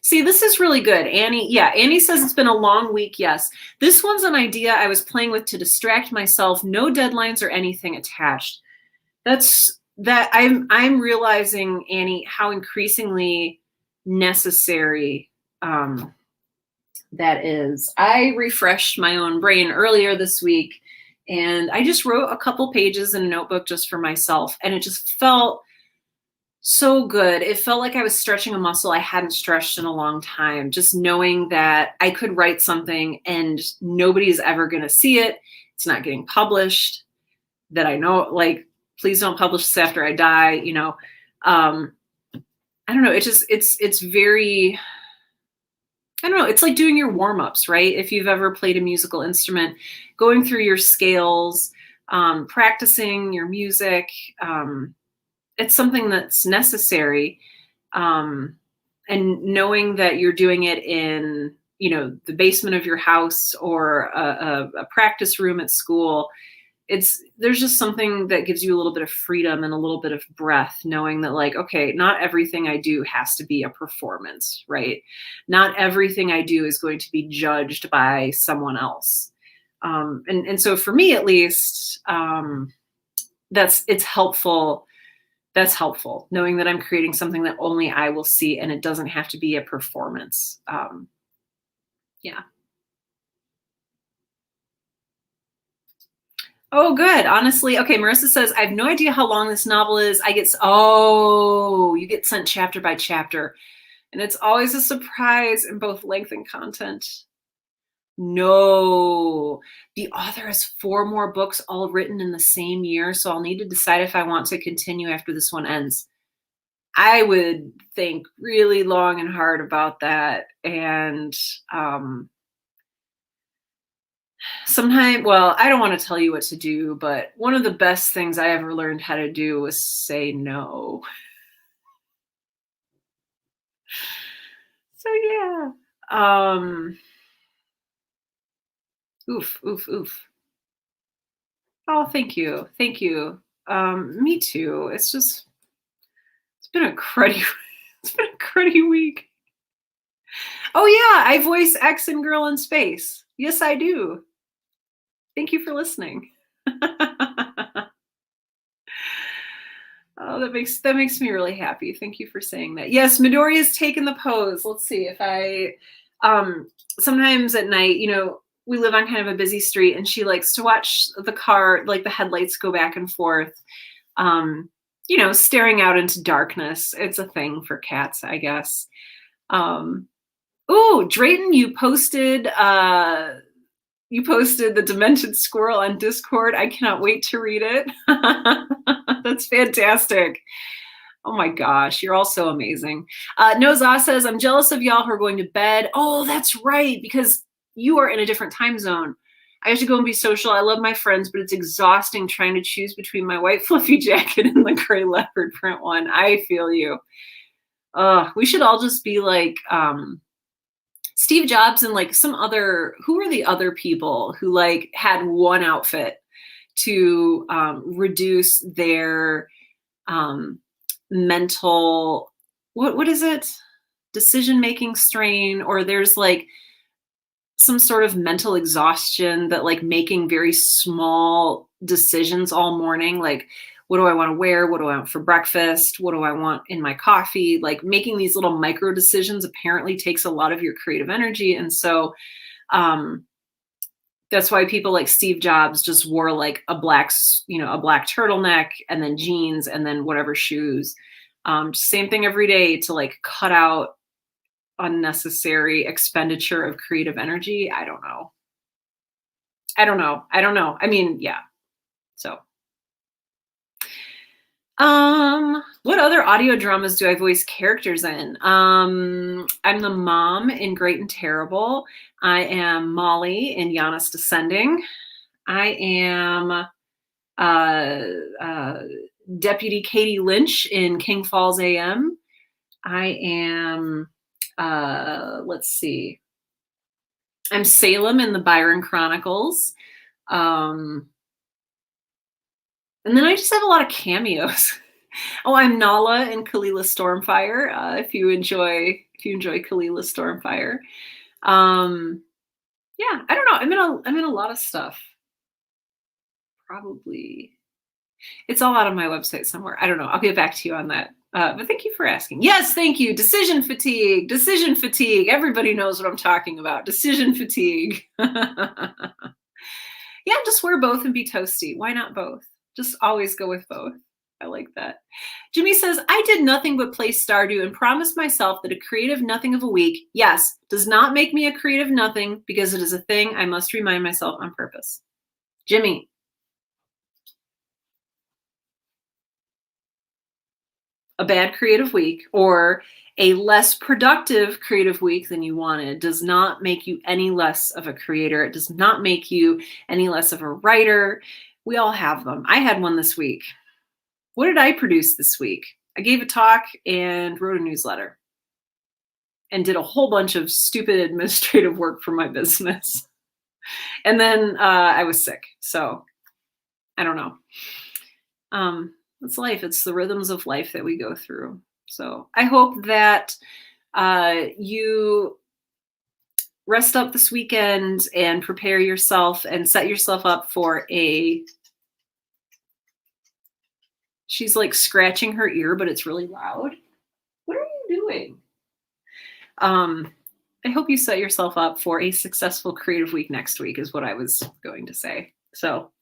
See, this is really good. Annie, yeah, Annie says it's been a long week. Yes. This one's an idea I was playing with to distract myself. No deadlines or anything attached. I'm realizing, Annie, how increasingly necessary that is. I refreshed my own brain earlier this week, and I just wrote a couple pages in a notebook just for myself, and it just felt so good. It felt like I was stretching a muscle I hadn't stretched in a long time, just knowing that I could write something and nobody's ever going to see it. It's not getting published, that I know, like, please don't publish this after I die, you know. I don't know. It's very, I don't know. It's like doing your warm-ups, right? If you've ever played a musical instrument, going through your scales, practicing your music, it's something that's necessary. And knowing that you're doing it in, you know, the basement of your house or a practice room at school, there's just something that gives you a little bit of freedom and a little bit of breath, knowing that, like, okay, not everything I do has to be a performance, right? Not everything I do is going to be judged by someone else. And so for me, at least, it's helpful. That's helpful, knowing that I'm creating something that only I will see, and it doesn't have to be a performance. Yeah. Oh, good. Honestly, okay. Marissa says, I have no idea how long this novel is. You get sent chapter by chapter, and it's always a surprise in both length and content. No, the author has 4 more books all written in the same year, so I'll need to decide if I want to continue after this one ends. I would think really long and hard about that. And well, I don't want to tell you what to do, but one of the best things I ever learned how to do was say no. So yeah. Oof, oof, oof. Oh, thank you. Thank you. Me too. It's been a cruddy, it's been a cruddy week. Oh yeah, I voice X in Girl in Space. Yes, I do. Thank you for listening. Oh, that makes me really happy. Thank you for saying that. Yes, Midori has taken the pose. Let's see if I sometimes at night, you know, we live on kind of a busy street, and she likes to watch the car, like the headlights go back and forth. You know, staring out into darkness. It's a thing for cats, I guess. Ooh, Drayton, you posted the Demented Squirrel on Discord. I cannot wait to read it. That's fantastic. Oh my gosh, you're all so amazing. Noza says, I'm jealous of y'all who are going to bed. Oh, that's right, because you are in a different time zone. I have to go and be social. I love my friends, but it's exhausting trying to choose between my white fluffy jacket and the gray leopard print one. I feel you. We should all just be like Steve Jobs and like who were the other people who like had one outfit to reduce their mental, what is it? Decision-making strain, or there's like some sort of mental exhaustion that like making very small decisions all morning, like what do I want to wear? What do I want for breakfast? What do I want in my coffee? Like making these little micro decisions apparently takes a lot of your creative energy. And so that's why people like Steve Jobs just wore like a black turtleneck and then jeans and then whatever shoes. Same thing every day to like cut out unnecessary expenditure of creative energy. I don't know. I mean, yeah. So what other audio dramas do I voice characters in? I'm the mom in Great and Terrible. I am Molly in Giannis Descending. I am Deputy Katie Lynch in King Falls AM. I am, let's see, I'm Salem in the Byron Chronicles. And then I just have a lot of cameos. Oh, I'm Nala in Kalila Stormfire. If you enjoy Kalila Stormfire. Yeah, I don't know. I'm in a lot of stuff. Probably. It's all out on my website somewhere. I don't know. I'll get back to you on that. But thank you for asking. Yes, thank you. Decision fatigue. Decision fatigue. Everybody knows what I'm talking about. Decision fatigue. Yeah, just wear both and be toasty. Why not both? Just always go with both. I like that. Jimmy says, I did nothing but play Stardew and promised myself that a creative nothing of a week, yes, does not make me a creative nothing because it is a thing I must remind myself on purpose. Jimmy. A bad creative week or a less productive creative week than you wanted does not make you any less of a creator. It does not make you any less of a writer. We all have them. I had one this week. What did I produce this week? I gave a talk and wrote a newsletter and did a whole bunch of stupid administrative work for my business. And then I was sick. So I don't know. It's life. It's the rhythms of life that we go through. So I hope that you rest up this weekend and prepare yourself and set yourself up for she's like scratching her ear, but it's really loud. What are you doing? I hope you set yourself up for a successful creative week next week is what I was going to say. So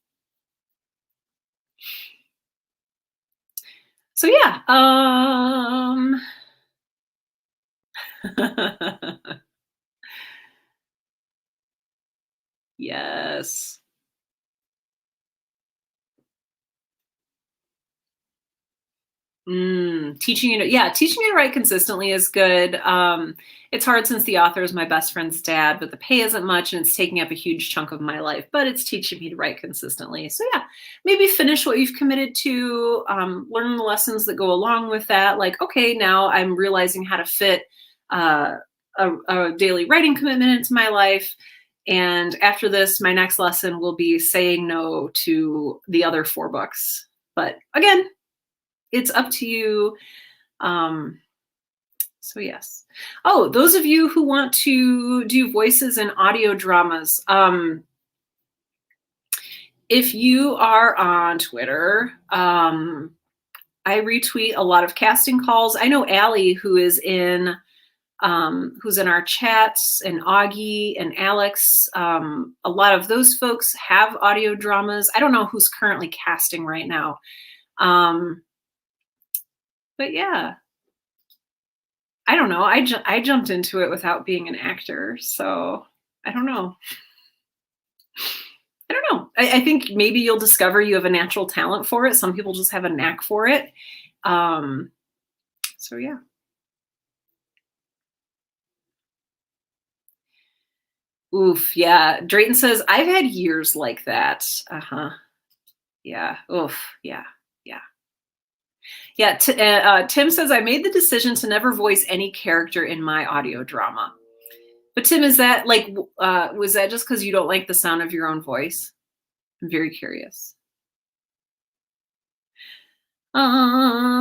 yeah. Yes. Teaching you to write consistently is good. It's hard since the author is my best friend's dad, but the pay isn't much and it's taking up a huge chunk of my life, but it's teaching me to write consistently. So yeah, maybe finish what you've committed to, learn the lessons that go along with that. Like, okay, now I'm realizing how to fit a daily writing commitment into my life. And after this, my next lesson will be saying no to the other 4 books. But again, it's up to you. So yes. Oh, those of you who want to do voices and audio dramas, if you are on Twitter, I retweet a lot of casting calls. I know Allie, who's in our chats, and Augie and Alex. A lot of those folks have audio dramas. I don't know who's currently casting right now. But yeah, I don't know. I jumped into it without being an actor, so I don't know. I think maybe you'll discover you have a natural talent for it. Some people just have a knack for it. So yeah. Oof, yeah. Drayton says, I've had years like that. Yeah. Oof, yeah. Yeah, Tim says, I made the decision to never voice any character in my audio drama. But Tim, is that like, was that just because you don't like the sound of your own voice? I'm very curious. Midori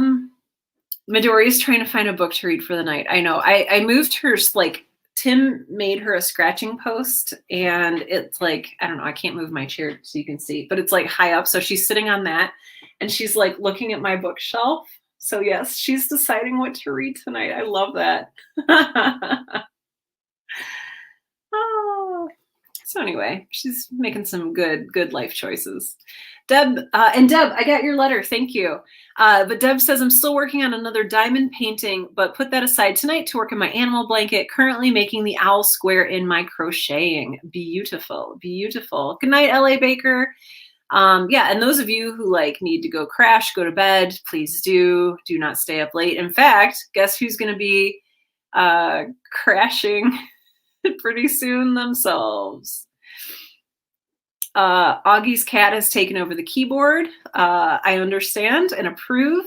is trying to find a book to read for the night. I know. I moved her, like, Tim made her a scratching post, and it's like, I don't know, I can't move my chair so you can see, but it's like high up. So she's sitting on that. And she's like looking at my bookshelf. So yes, she's deciding what to read tonight. I love that. Oh. So anyway, she's making some good life choices. Deb, I got your letter. Thank you. But Deb says, I'm still working on another diamond painting, but put that aside tonight to work on my animal blanket, currently making the owl square in my crocheting. Beautiful, beautiful. Good night, LA Baker. Yeah, and those of you who like need to go crash, go to bed, please do not stay up late. In fact, guess who's going to be crashing pretty soon themselves? Augie's cat has taken over the keyboard. I understand and approve.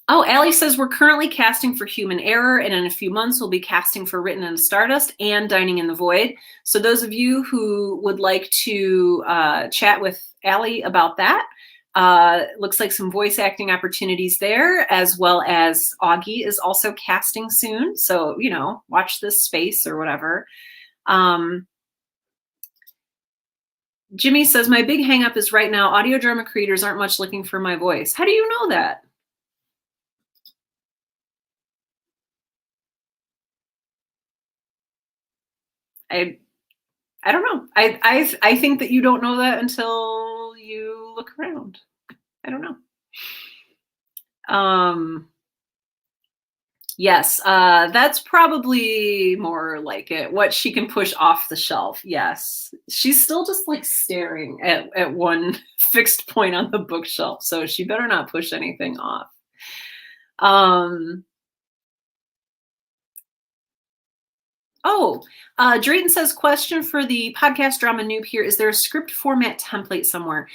Oh, Allie says we're currently casting for Human Error, and in a few months we'll be casting for Written in Stardust and Dining in the Void. So those of you who would like to chat with Allie about that, looks like some voice acting opportunities there, as well as Augie is also casting soon. So, you know, watch this space or whatever. Jimmy says, my big hang up is right now, audio drama creators aren't much looking for my voice. How do you know that? I don't know. I think that you don't know that until you look around. I don't know. Yes, that's probably more like it. What she can push off the shelf. Yes, she's still just like staring at one fixed point on the bookshelf, so she better not push anything off. Drayton says, question for the podcast drama noob here. Is there a script format template somewhere?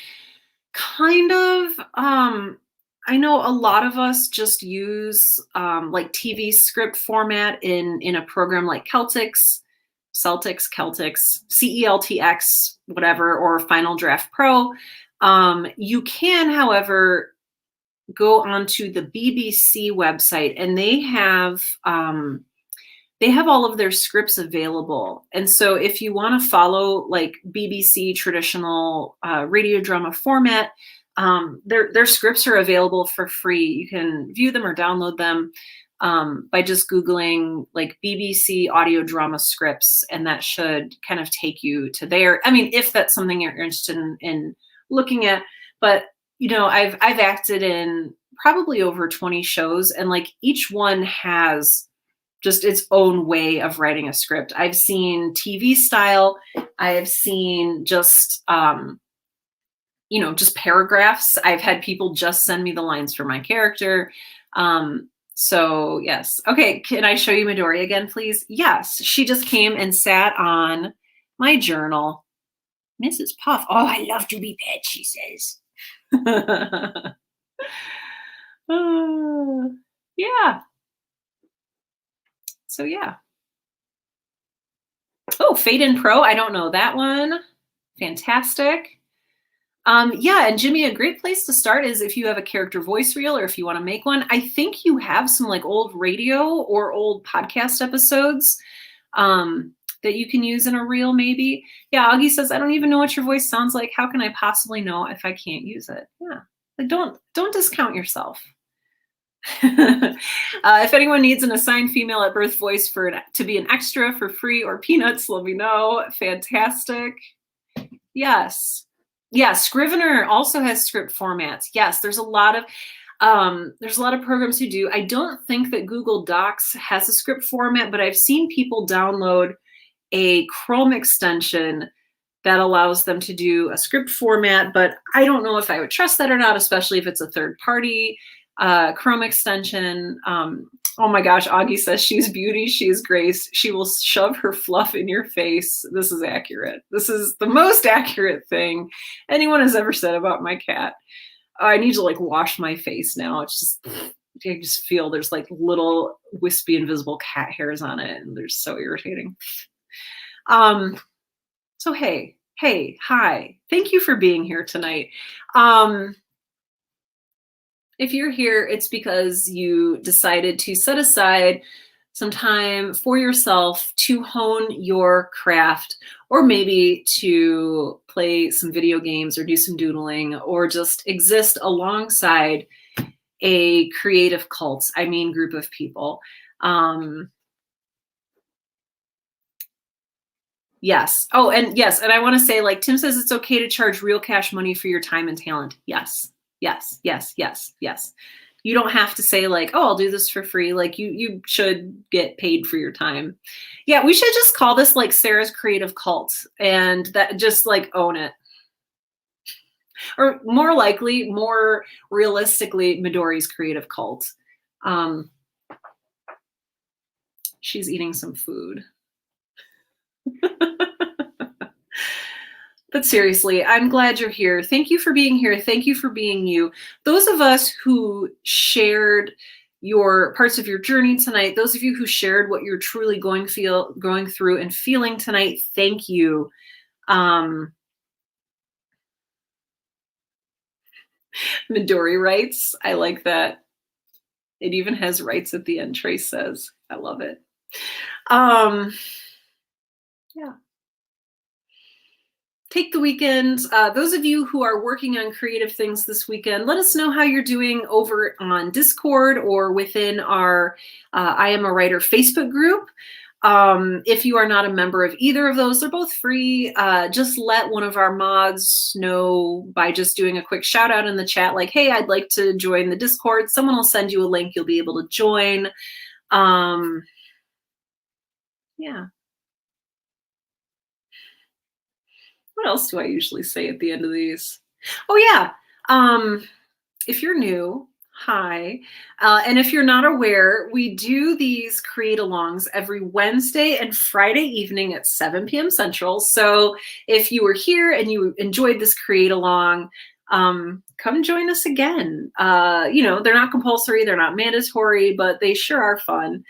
Kind of. I know a lot of us just use like TV script format in a program like Celtics, CELTX, whatever, or Final Draft Pro. You can, however, go onto the BBC website, and they have all of their scripts available. And so if you want to follow like BBC traditional radio drama format, their scripts are available for free. You can view them or download them by just Googling like BBC audio drama scripts, and that should kind of take you to there. I mean, if that's something you're interested in looking at. But, you know, I've acted in probably over 20 shows, and like each one has just its own way of writing a script. I've seen TV style. I have seen just, you know, just paragraphs. I've had people just send me the lines for my character. So yes. Okay. Can I show you Midori again, please? Yes. She just came and sat on my journal. Mrs. Puff. Oh, I love to be pet, she says. Yeah. So yeah. Oh, Fade in Pro. I don't know that one. Fantastic. Yeah, and Jimmy, a great place to start is if you have a character voice reel or if you want to make one. I think you have some like old radio or old podcast episodes that you can use in a reel if Augie says, I don't even know what your voice sounds like. How can I possibly know if I can't use it? Yeah, like don't discount yourself. If anyone needs an assigned female at birth voice to be an extra for free or peanuts, let me know. Fantastic. Yes. Yeah, Scrivener also has script formats. Yes, there's a lot of programs who do. I don't think that Google Docs has a script format, but I've seen people download a Chrome extension that allows them to do a script format, but I don't know if I would trust that or not, especially if it's a third party Chrome extension. Oh my gosh, Augie says she's beauty, she's grace. She will shove her fluff in your face. This is accurate. This is the most accurate thing anyone has ever said about my cat. I need to like wash my face now. It's just, I just feel there's like little wispy invisible cat hairs on it, and they're so irritating. So hey, hi. Thank you for being here tonight. If you're here, it's because you decided to set aside some time for yourself to hone your craft, or maybe to play some video games or do some doodling, or just exist alongside a creative cult, group of people. Yes. Oh, and yes. And I want to say, like Tim says, it's okay to charge real cash money for your time and talent. Yes. Yes. You don't have to say like, oh, I'll do this for free. Like you should get paid for your time. Yeah. We should just call this like Sarah's creative cult, and that just like own it. Or more realistically, Midori's creative cult. She's eating some food. But seriously, I'm glad you're here. Thank you for being here. Thank you for being you. Those of us who shared your parts of your journey tonight, those of you who shared what you're truly going through and feeling tonight, thank you. Midori writes, I like that. It even has rights at the end, Trace says. I love it. Yeah. Take the weekend. Those of you who are working on creative things this weekend, let us know how you're doing over on Discord or within our I Am a Writer Facebook group. If you are not a member of either of those, they're both free. Just let one of our mods know by just doing a quick shout out in the chat, like, hey, I'd like to join the Discord. Someone will send you a link. You'll be able to join. Yeah. What else do I usually say at the end of these? Oh, yeah. If you're new, hi. And if you're not aware, we do these create-alongs every Wednesday and Friday evening at 7 p.m. Central. So if you were here and you enjoyed this create-along, come join us again. You know, they're not compulsory, they're not mandatory, but they sure are fun.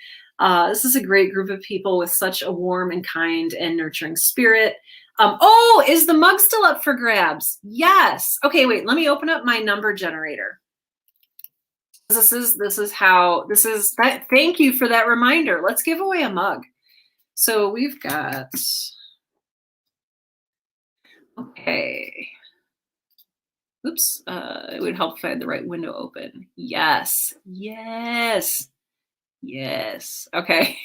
This is a great group of people with such a warm and kind and nurturing spirit. Oh, is the mug still up for grabs? Yes. Okay, wait, let me open up my number generator. This is that. Thank you for that reminder. Let's give away a mug. So we've got, okay. Oops, it would help if I had the right window open. Yes, yes. Yes. Okay.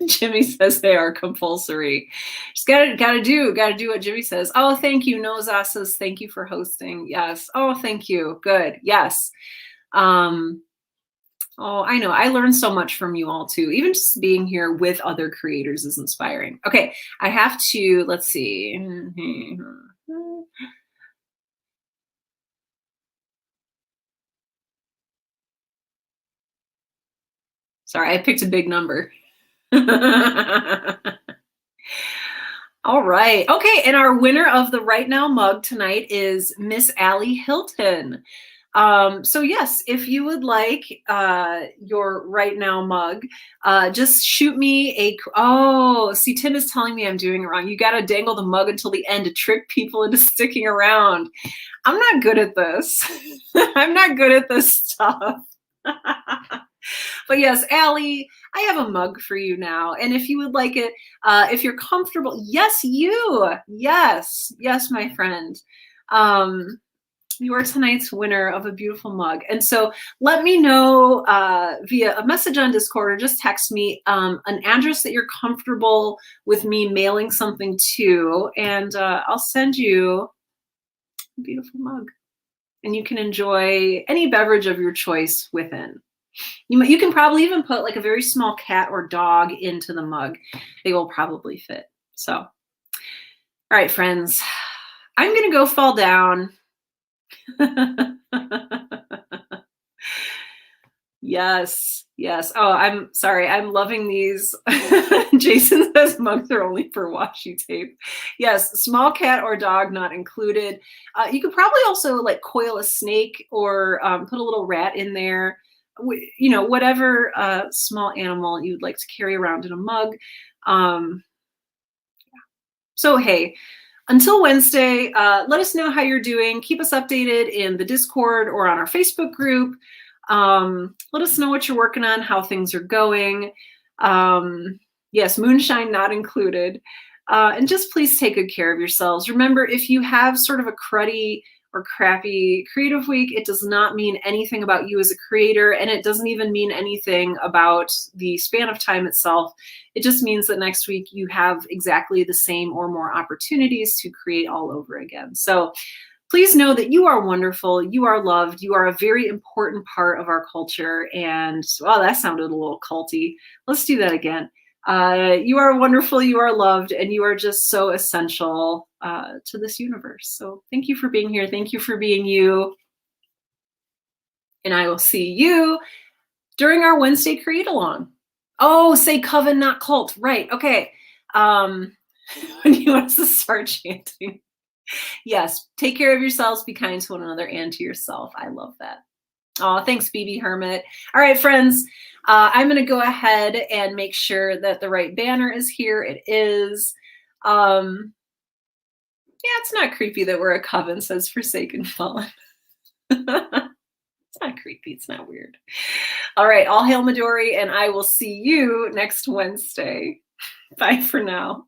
Jimmy says they are compulsory. Just gotta do what Jimmy says. Oh, thank you. Noza says thank you for hosting. Yes. Oh, thank you. Good. Yes. Oh, I know. I learned so much from you all too. Even just being here with other creators is inspiring. Okay. I have to, let's see. Sorry, I picked a big number. All right. Okay. And our winner of the Right Now mug tonight is Miss Allie Hilton. So yes, if you would like your Right Now mug, just shoot me a, oh, see, Tim is telling me I'm doing it wrong. You got to dangle the mug until the end to trick people into sticking around. I'm not good at this. I'm not good at this stuff. But yes, Allie, I have a mug for you now. And if you would like it, if you're comfortable, yes, you, yes, my friend. You are tonight's winner of a beautiful mug. And so let me know via a message on Discord or just text me an address that you're comfortable with me mailing something to, and I'll send you a beautiful mug. And you can enjoy any beverage of your choice within. You can probably even put like a very small cat or dog into the mug. They will probably fit. So, all right, friends, I'm going to go fall down. Yes. Oh, I'm sorry. I'm loving these. Jason says mugs are only for washi tape. Yes, small cat or dog not included. You could probably also like coil a snake or put a little rat in there. You know, whatever small animal you'd like to carry around in a mug. So, hey, until Wednesday, let us know how you're doing. Keep us updated in the Discord or on our Facebook group. Let us know what you're working on, how things are going. Yes, moonshine not included. And just please take good care of yourselves. Remember, if you have sort of a cruddy or crappy creative week, it does not mean anything about you as a creator, and it doesn't even mean anything about the span of time itself. It just means that next week you have exactly the same or more opportunities to create all over again. So please know that you are wonderful, you are loved, you are a very important part of our culture, and, well, that sounded a little culty. Let's do that again. You are wonderful, you are loved, and you are just so essential to this universe. So thank you for being here. Thank you for being you. And I will see you during our Wednesday Create Along. Oh, say coven, not cult. Right. Okay. When you want us to start chanting. Yes, take care of yourselves, be kind to one another and to yourself. I love that. Oh, thanks, BB Hermit. All right, friends, I'm going to go ahead and make sure that the right banner is here. It is. Yeah, it's not creepy that we're a coven, says Forsaken Fallen. It's not creepy. It's not weird. All right, all hail Midori, and I will see you next Wednesday. Bye for now.